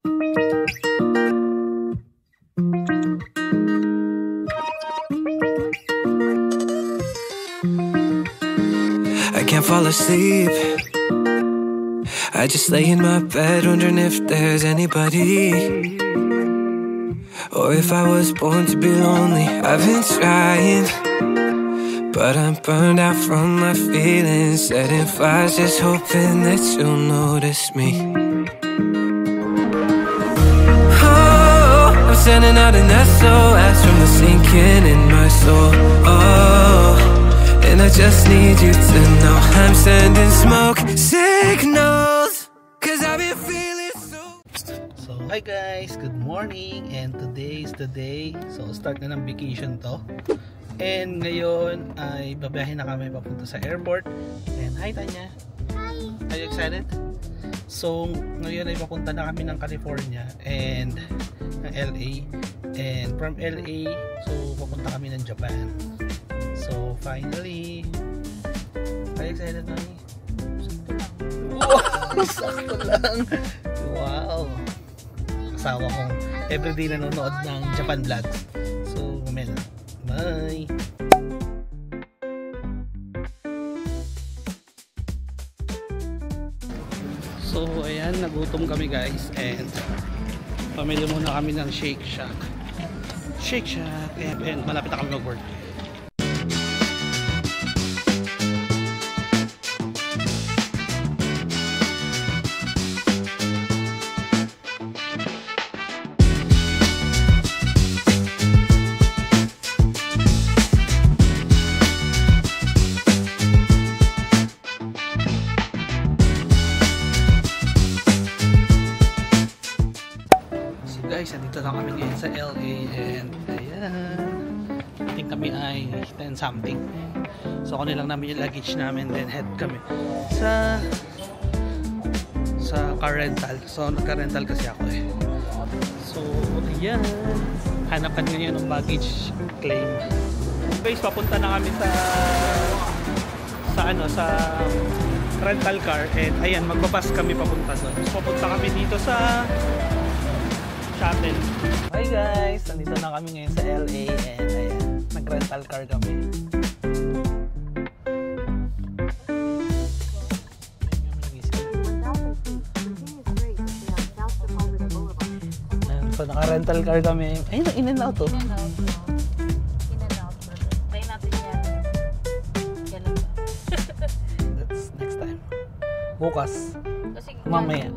I can't fall asleep. I just lay in my bed wondering if there's anybody, or if I was born to be lonely. I've been trying, but I'm burned out from my feelings, setting fires, just hoping that you'll notice me. Oh, I'm sending out an SOS from the sinking in my soul. Oh, and I just need you to know I'm sending smoke signals, 'cause I've been feeling so. So hi guys, good morning, and today is the day. So start na ng vacation to. And ngayon ay babiyahe na kami papunta sa airport. And hi Tanya. Hi. Are you excited? So ngayon ay papunta na kami ng California and ng LA. And from LA, so papunta kami ng Japan. So finally, are you excited, Mami? Wow, sakto lang. Wow. Asawa kong everyday nanonood ng Japan vlogs. So mamaya na. Bye! So ayan, nagutom kami guys, and pamili muna kami ng Shake Shack. Shake Shack, and malapit na kami mag-work. Guys, nandito lang kami ngayon sa LA, and ayan, I think kami ay 10 something. So kunin lang namin yung luggage namin, then head kami sa car rental. So nagka-rental kasi ako eh. So ayan, hanapan ngayon ng baggage claim. Guys, papunta na kami sa rental car, and ayan, magbabas kami papunta doon. So papunta kami dito sa Shuttle. Hi guys! Nandito na kami ngayon sa LA, and ayan, nag-rental car kami. So naka-rental car kami. Ayun, in and out to. In and out. In and out. Try natin yan. Kailan ba? That's next time. Bukas. Kasi Mamaya.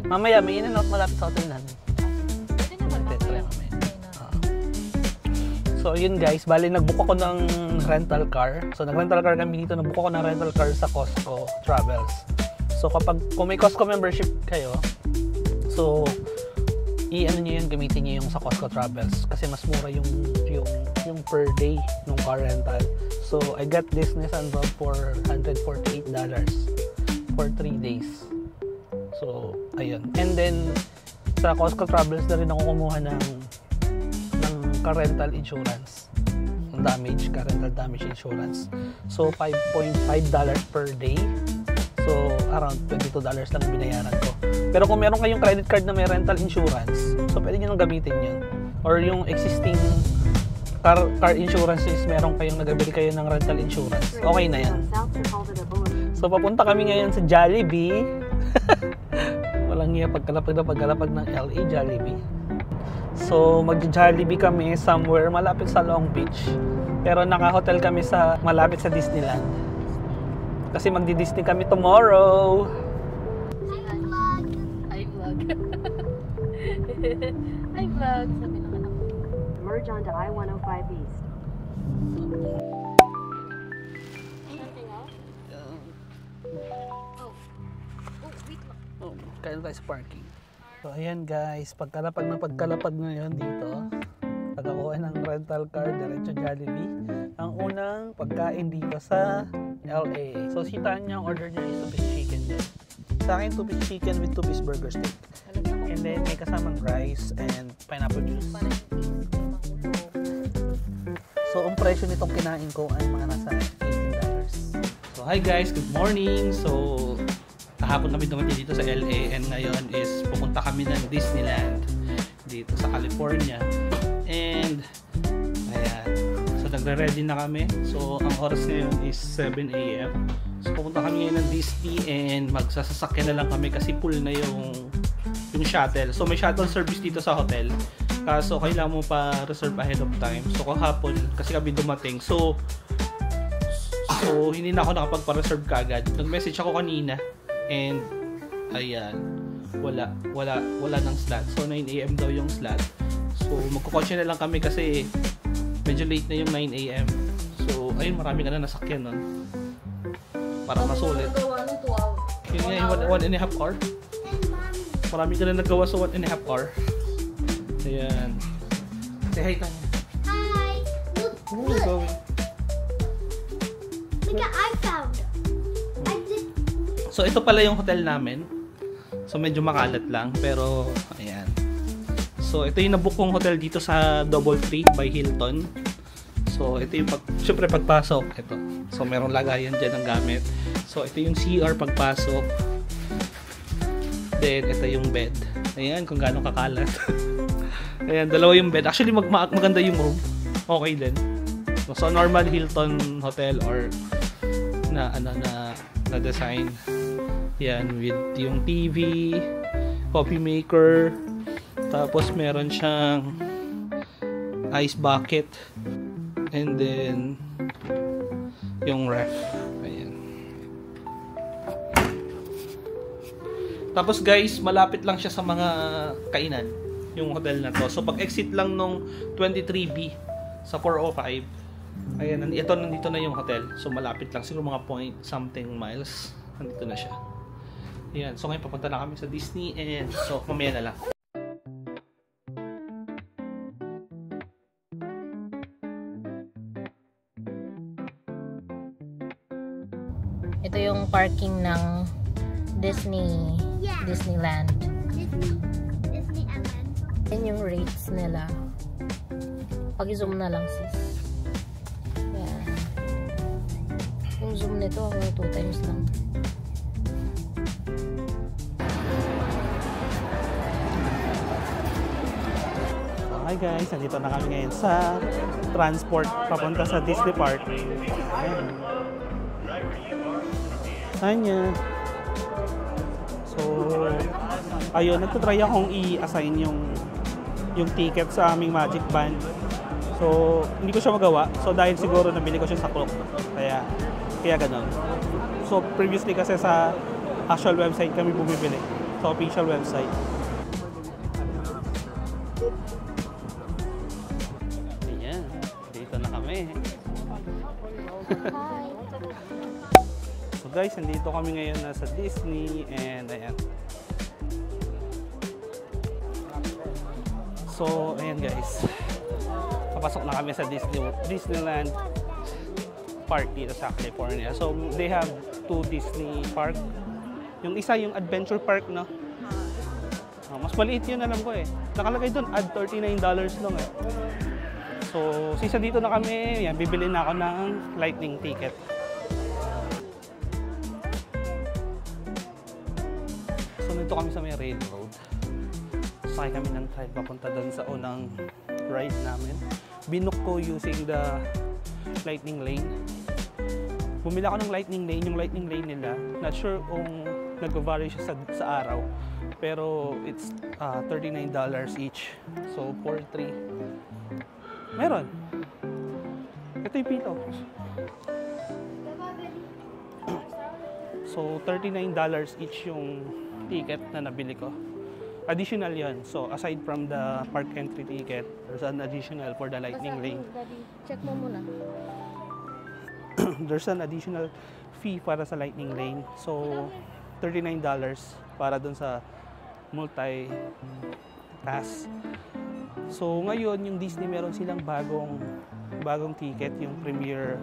Mamaya, may in and out malapit sa hotel namin. So yun guys, bali nagbook ako ng rental car. So nag-rental car kami dito, nagbook ako ng rental car sa Costco Travels. So kung may Costco membership kayo, so i-ano niyo yun, gamitin niyo yung sa Costco Travels kasi mas mura yung per day ng car rental. So I got this Nissan Rogue for $148 for 3 days. So ayun. And then sa Costco Travels na rin ako kumuha ng car rental insurance, car rental damage insurance. So $5.5 per day. So around $22 lang binayaran ko. Pero kung meron kayong credit card na may rental insurance, so pwede nyo nang gamitin yun. Or yung existing car insurance is meron kayong nagabili kayo ng rental insurance, okay na yan. So papunta kami ngayon sa Jollibee. Walang iya pagkalapag ng LA Jollibee. So mag-Jollibee kami somewhere malapit sa Long Beach. Pero naka-hotel kami sa malapit sa Disneyland. Kasi magdi-Disney kami tomorrow. Hi vlog. Hi vlog. Sabi ng anak ko. Merge onto I-105 East. Anything else? Oh, wait lang. Oh, kaya tayo sa parking. So ayan guys, pagkalapag ngayon dito, pagkakuha ng rental car, diretso Jollibee. Ang unang pagkain dito sa LA. So si Tanya, ang order niya is 2-piece chicken. Sa akin, 2-piece chicken with 2-piece burger steak. And then may kasamang rice and pineapple juice. So ang presyo nitong kinain ko ay mga nasa $18. So hi guys, good morning. So kahapon kami dumating dito sa LA, and ngayon is pupunta pupunta kami ng Disneyland dito sa California. And ayan, so nagre-ready na kami. So ang oras ngayon is 7 AM. So pupunta kami ngayon ng Disney and magsasasakyan na lang kami kasi full na yung shuttle. So may shuttle service dito sa hotel. So kailangan mo pa reserve ahead of time. So kahapon kasi kami dumating. So hindi na ako nakapagpa-reserve kagad. Nag-message ako kanina and ayan, wala ng slot. So 9 AM daw yung slot. So magkukotse na lang kami kasi medyo late na yung 9 AM. So ayun, marami ka na nasakyan nun para masulit. Yun nga yung 1.5 hour. Marami ka na nagawa sa 1.5 hour. Ayan. Say hi, Tanya. Hi! Look! Going. Look at I found! So ito pala yung hotel namin. So medyo makalat lang pero ayan. So ito yung nabook kong hotel dito sa DoubleTree by Hilton. So ito yung syempre pagpasok ito. So merong lagayan diyan ng gamit. So ito yung CR pagpasok. Then ito yung bed. Ayan kung gaano kakalat. Ayan, dalawa yung bed. Actually maganda yung room. Okay din. So normal Hilton hotel or na design. Yan, with yung TV, coffee maker, tapos meron siyang ice bucket, and then yung ref. Ayan. Tapos guys, malapit lang siya sa mga kainan, yung hotel na to. So pag exit lang nung 23B sa 405, ayan, nandito na yung hotel. So malapit lang, siguro mga point something miles. Nandito na siya. Ayan, so ngayon papunta na kami sa Disney and so mamaya na lang. Ito yung parking ng Disneyland. Disneyland. Yan yung rates nila. Pag-zoom na lang sis. Yan. Yung zoom nito ako 2 times lang. Hi guys, nandito na kami ngayon sa transport papunta sa Disney Park. Ayan. Tanya. So, ayun, nagtatry akong i-assign yung ticket sa aming Magic Band. So, hindi ko siya magawa. So, dahil siguro nabili ko siya sa Klook. Kaya ganun. So, previously kasi sa actual website kami bumibili. Sa official website. Ayan. Dito na kami. Hi! So guys, nandito kami ngayon na sa Disney and ayan. So, ayan guys. Papasok na kami sa Disneyland Park dito sa California. So, they have 2 Disney Park. Yung isa yung Adventure Park, no? Mas maliit yun, alam ko eh. Nakalagay doon, add $39 lang eh. So, sisa dito na kami. Yan, bibili na ako ng lightning ticket. So, nandito kami sa may railroad. Sakay kami ng train papunta doon sa unang ride namin. Binook ko using the lightning lane. Bumili ako ng lightning lane. Yung lightning lane nila, not sure kung nag-vary siya sa araw. Pero it's $39 each. So, 4-3. Meron. Ito yung pito. So, $39 each yung ticket na nabili ko. Additional yon. So, aside from the park entry ticket, there's an additional for the lightning lane. Check mo muna. There's an additional fee para sa lightning lane. So, $39 para dun sa multi-pass. So, ngayon, yung Disney meron silang bagong ticket, yung Premier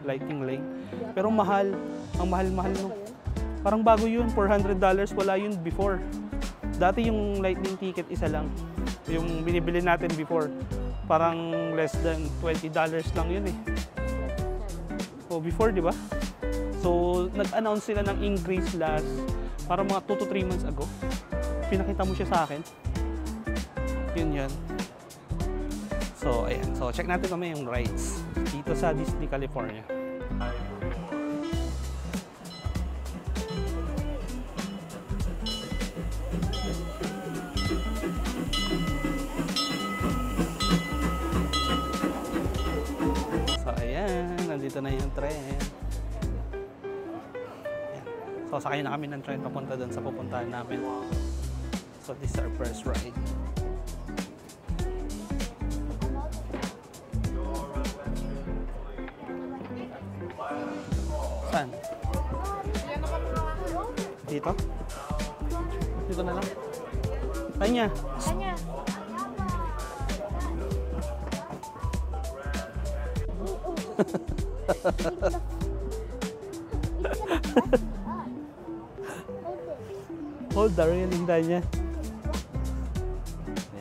Lightning Lane. Pero mahal. Ang mahal-mahal no. Parang bago yun, $400. Wala yun before. Dati yung lightning ticket isa lang. Yung binibili natin before. Parang less than $20 lang yun eh. So before, di ba? So nag-announce sila ng increase last parang mga 2 to 3 months ago. pinakita mo siya sa akin. Yun. So, ayan. So, check natin kami yung rides dito sa Disney, California. So, ayan. Nandito na yung tren. Ayan. So, sakay na kami ng tren papunta doon sa pupuntahan namin. So, this is our first ride. Saan? Dito? Dito na lang. Tanya. Tanya. Hold the railing, Tanya.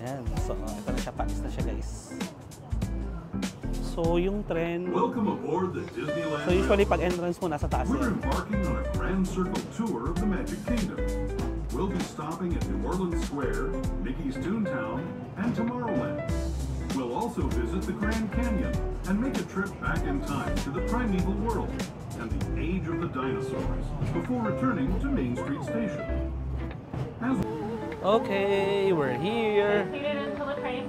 Ayan. So, ito na siya. Panis na siya, guys. So, yung tren. Welcome aboard the Disneyland. So, usually pag entrance mo, nasa taas We're yan. embarking on a grand circle tour of the Magic Kingdom. We'll be stopping at New Orleans Square, Mickey's Toontown, and Tomorrowland. We'll also visit the Grand Canyon and make a trip back in time to the primeval world and the age of the dinosaurs before returning to Main Street Station. Okay, we're here.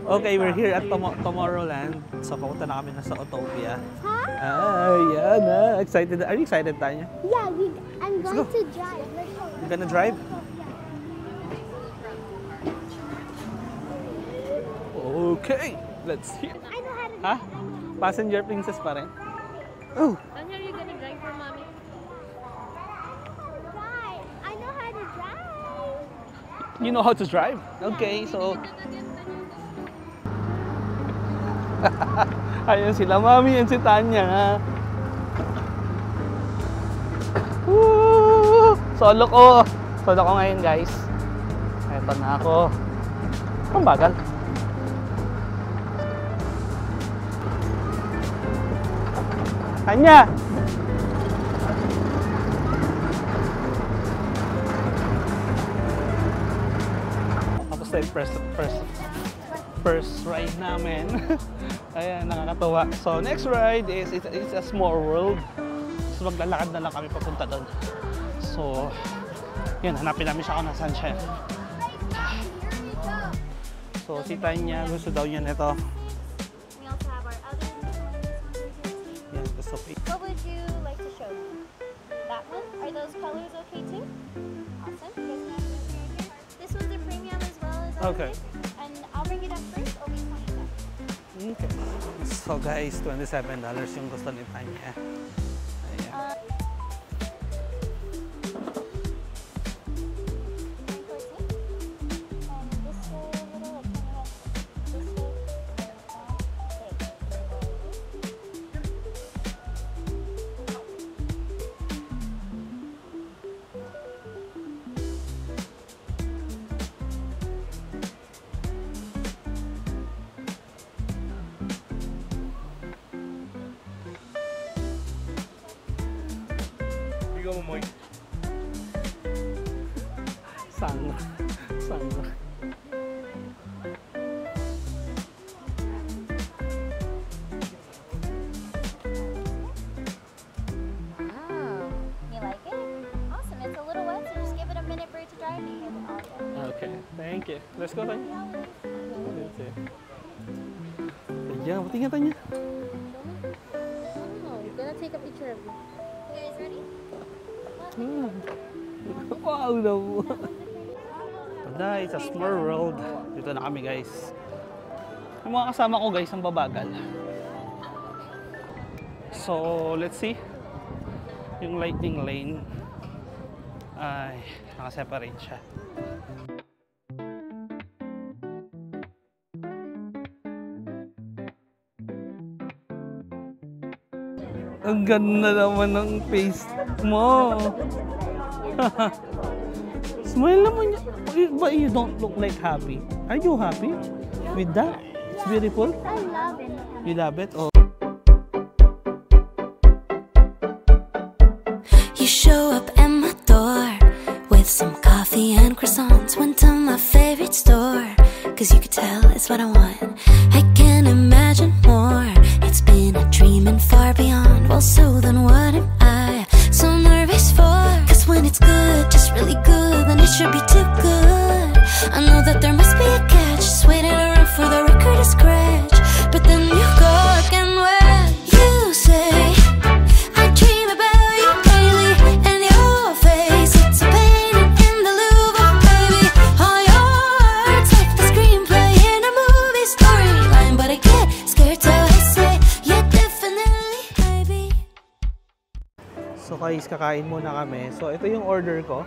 Okay, we're here at Tomorrowland. So, papunta na kami na sa Autopia. Huh? Yan na. Excited. Are you excited, Tanya? Yeah, I'm go. going to drive. Let's go. You gonna drive? Okay, let's hear. I know how to Ha? Passenger princess pa rin? Oh, Tanya, are you gonna drive for mommy? drive. I know how to drive. you know how to drive? Okay, so... Ayun sila, mami, yan si Tanya. Woo! Solo ko ngayon, guys. Eto na ako. Ang bagal. Tanya! Tapos na yung first ride namin. Ayan, nakakatawa. So, next ride is it's a small world. So, maglalakad na lang kami papunta doon. So, yun, hanapin namin siya kung nasaan siya. So, si Tanya, gusto daw niya nito. We also have our other miscellaneous Yan, gusto ko. What would you like to show them? That one? Are those colors okay too? Awesome. This one's a premium as well as ours. Okay. And I'll bring it up first. It'll be $20. Okay. So, guys, $27 yung gusto ni Tanya. Ayan. Sana. Wow. You like it? Awesome. It's a little wet, so just give it a minute for it to dry and you get it all done. Okay, thank you. Let's go, Tanya. Let's see. Ayan, tingnan Tanya. Oh, I'm gonna take a picture of you. You guys ready? Wow, no. Tada, it's a small world. Dito na kami, guys. Yung mga kasama ko, guys, ang babagal. So, let's see. Yung lightning lane ay naka-separate siya. Ang ganda naman ng face mo. Smile naman niya. But you don't look like happy. Are you happy with that? It's beautiful. I love it. You love it? Oh. You show up at my door with some coffee and croissants. Went to my 'cause you could tell it's what I want. I can't imagine more. It's been a dream and far beyond. Well, so then what am I so nervous for? 'Cause when it's good, just really good, then it should be too good. I know that there must be a catch, just waiting around for the record to scratch. But then you go again when you say I dream about you daily, and your face, it's a painting in the Louvre, baby. All your words like the screenplay in a movie storyline, but I get scared to say yeah, definitely, baby. So guys, kakain muna kami. So ito yung order ko.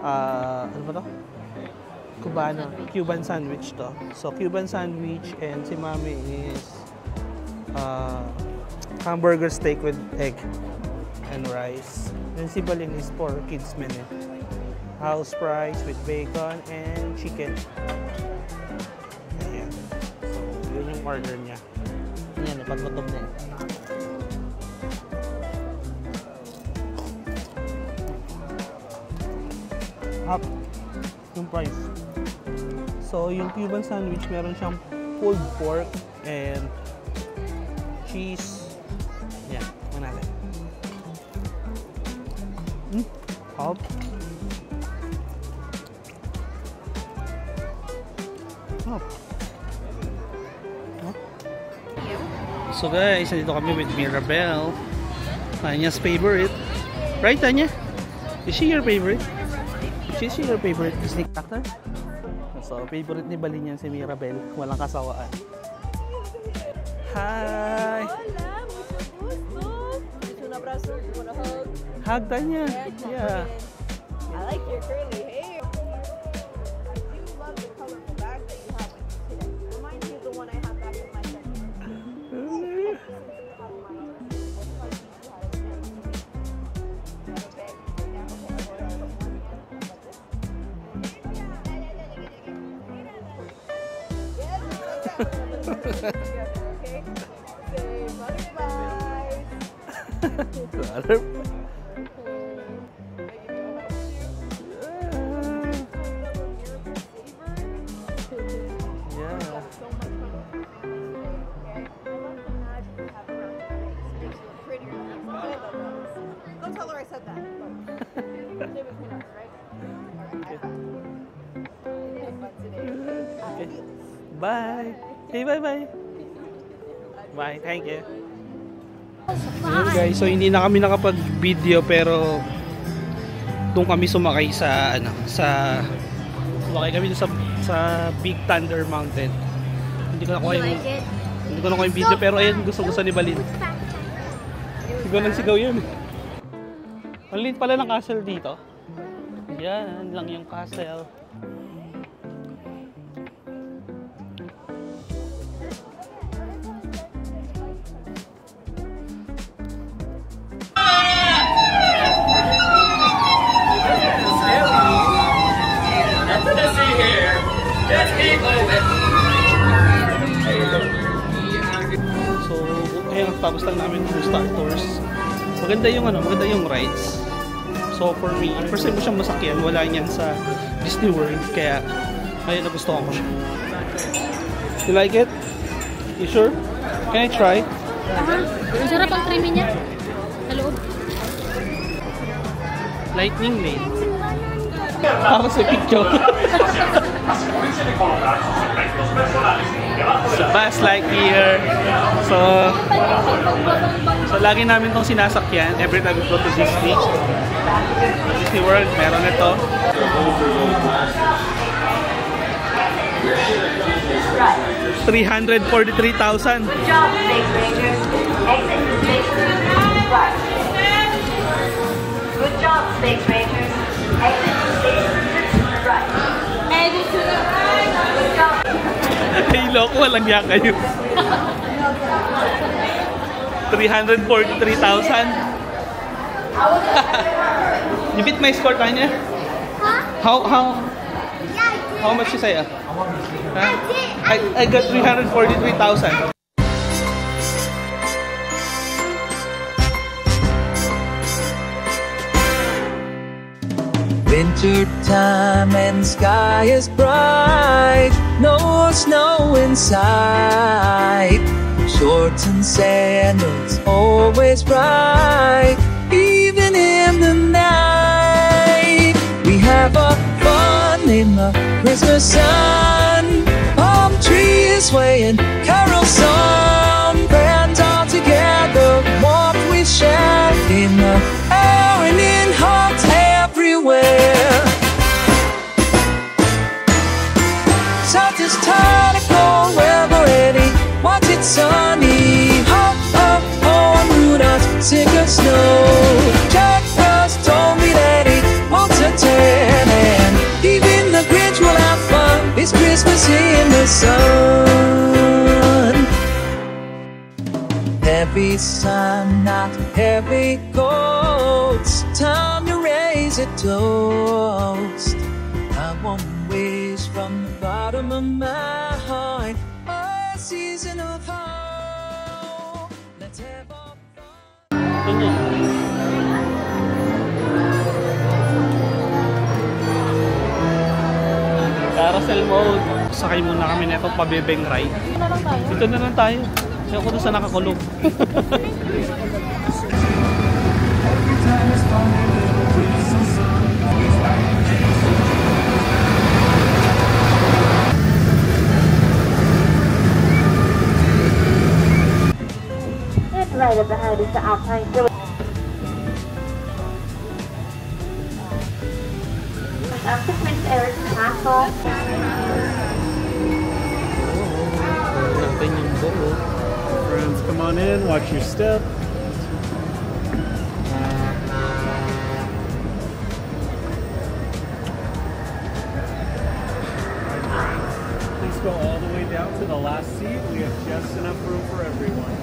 Ano ba to? Cuban sandwich to. So Cuban sandwich, and si Mami is hamburger steak with egg and rice. And si Balin is for kids menu. House fries with bacon and chicken. Ayan. So yun yung order niya. Ayan, ipaglutom na yun. Half yung price. So, yung Cuban sandwich, meron siyang pulled pork and cheese. Yan, natin. Half. Half. So guys, dito kami with Mirabelle. Tanya's favorite. Right, Tanya? Is she your favorite? Is she your favorite Disney actor? So, favorite ni Balin yan si Mirabelle. Walang kasawaan. Hi! Hola, mucho gusto. Un abrazo, you wanna hug? Hug, Tanya. Yeah. I like your curly hair. I do love the colorful bag that you have with you today. Reminds me of the one I have back in my section. Okay? Say butterflies. Butter. Don't tell her I said that. Stay between us, right? Alright, Okay. Bye. Okay, bye-bye. Bye, thank you. Ayun guys, so hindi na kami nakapag-video pero doon kami sumakay sa sumakay kami sa Big Thunder Mountain. Hindi ko nakuha yung video pero ayun, gusto ni Balin. Sigaw ng sigaw yun. Ang liit pala ng castle dito. Yan lang yung castle. So, ayun, tapos lang namin yung Star Tours. Maganda yung rides. So, for me, first time ko siyang masakyan, wala niyan sa Disney World, kaya ayun, nagustuhan ko siya. You like it? You sure? Can I try? Ang sarap ang creamy niya. Sa loob. Lightning Lane. Ako sa picture. So, Buzz Lightyear. So, lagi namin tong sinasakyan every time we go to Disney World. Meron ito. $343,000. Good job, Space Rangers. Exit to station to the right. Exit to the right. Good job. Ay, loko, walang yak kayo. 343,000. You beat my score, Tanya? Huh? How much you say? I got 343,000. Winter time and sky is bright, no snow in sight. Shorts and sandals always bright, even in the night. We have a fun in the Christmas sun. Palm trees swaying, carol song, friends all together, warmth we share in the air and in hearts everywhere. Santa's tired of cold weather ready, watch it sunny. Ho, ho, ho, and Rudolph's sick of snow. Jack Frost told me that he wants a tan, and even the Grinch will have fun. It's Christmas in the sun. Heavy sun, not heavy coats. Time to raise a toast. I want to wish from the bottom of my heart a season of hope. Let's have a Carousel mode. Sakay muna kami na itong pabibeng ride. Dito na lang tayo. Ayaw ko doon sa nakakulong. Right up ahead is the Alpine Village. After Prince Eric's Castle. Friends, come on in, watch your step. Please go all the way down to the last seat. We have just enough room for everyone.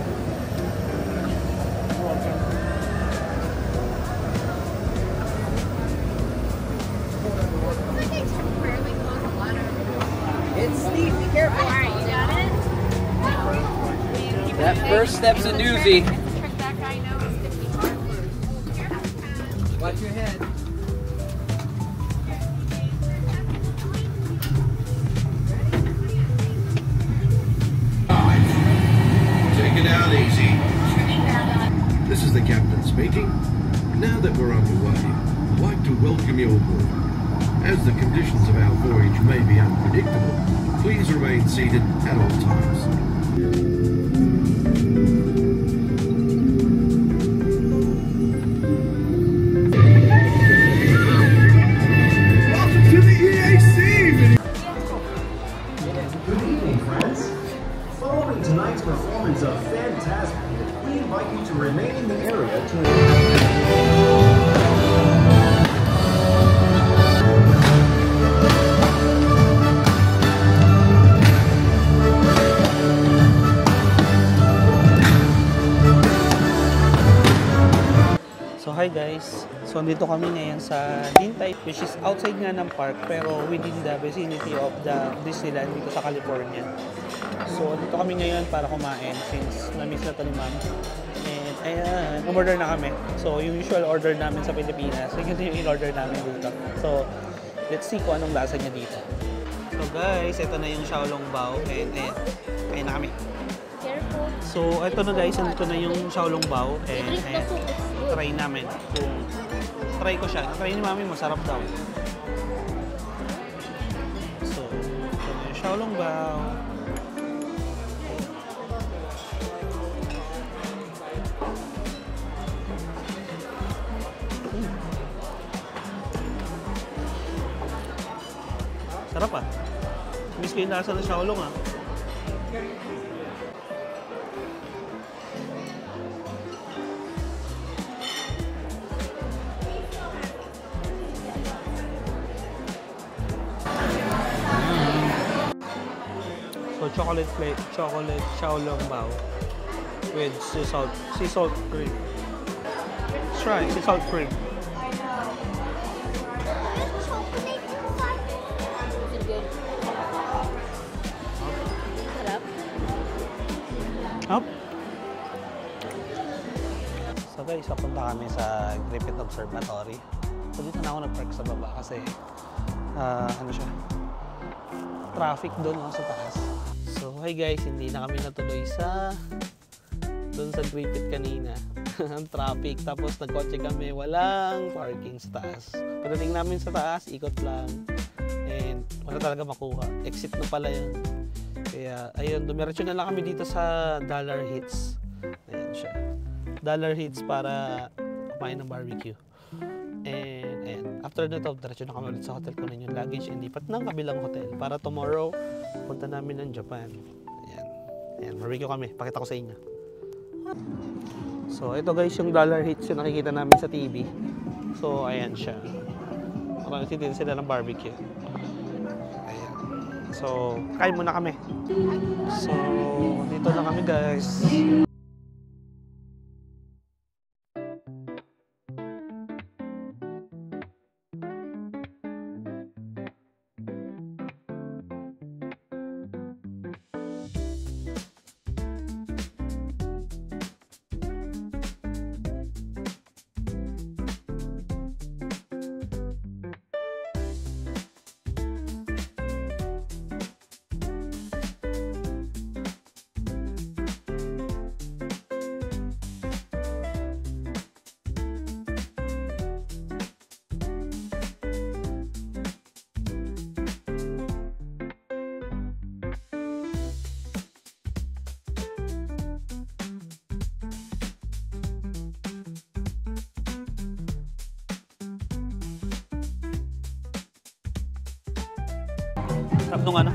It's steep, be careful. Alright, you got it? That first step's a doozy. Trick that guy knows to keep hard. Watch your head. Take it out easy. This is the captain speaking. Now that we're underway, I'd like to welcome you aboard. As the conditions of our voyage may be unpredictable, please remain seated at all times. Welcome to the EAC! Good evening, friends. Following tonight's performance of Fantastic, we invite you to remain in the area to So hi guys, so dito kami ngayon sa Dintay, which is outside nga ng park pero within the vicinity of the Disneyland dito sa California. So dito kami ngayon para kumain since na-miss na to ni ma'am. And ayan, umorder na kami. So yung usual order namin sa Pilipinas, yun yung in-order namin dito. So let's see kung anong lasa niya dito. So guys, ito na yung Xiaolong Bao and ayan na kami. So ito na guys, nandito na yung Xiaolong Bao and ayan. Try namin kung try ko siya. Try ni mami, masarap daw. So, ito na yung Xiaolong Bao. Sarap ah. Miss ko yung lasa ng Xiaolong ah. So chocolate Xiaolong Bao with sea salt cream. Let's try sea salt cream. Up. So guys, papunta kami sa Griffith Observatory. So dito na ako nag-park sa baba kasi ano siya, traffic doon sa taas. So hi guys, hindi na kami natuloy doon sa Griffith kanina. Ang traffic, tapos nagkotse kami, walang parking sa taas. Pagdating namin sa taas, ikot lang and wala talaga makuha. Exit na pala yun. Kaya ayun, dumiretso na lang kami dito sa Dollar Hits. Ayan siya, Dollar Hits para kumain ng barbecue. And ayan, after nito, diretso na kami ulit sa hotel ko na yung luggage and lipat ng kabilang hotel para tomorrow punta namin ng Japan. Ayan, ayan, barbecue kami, pakita ko sa inyo. So ito guys yung Dollar Hits yung nakikita namin sa TV. So ayan siya, marami dito sila ng barbecue. Ayan. So kain muna kami. So dito na kami guys. Sarap nung ano?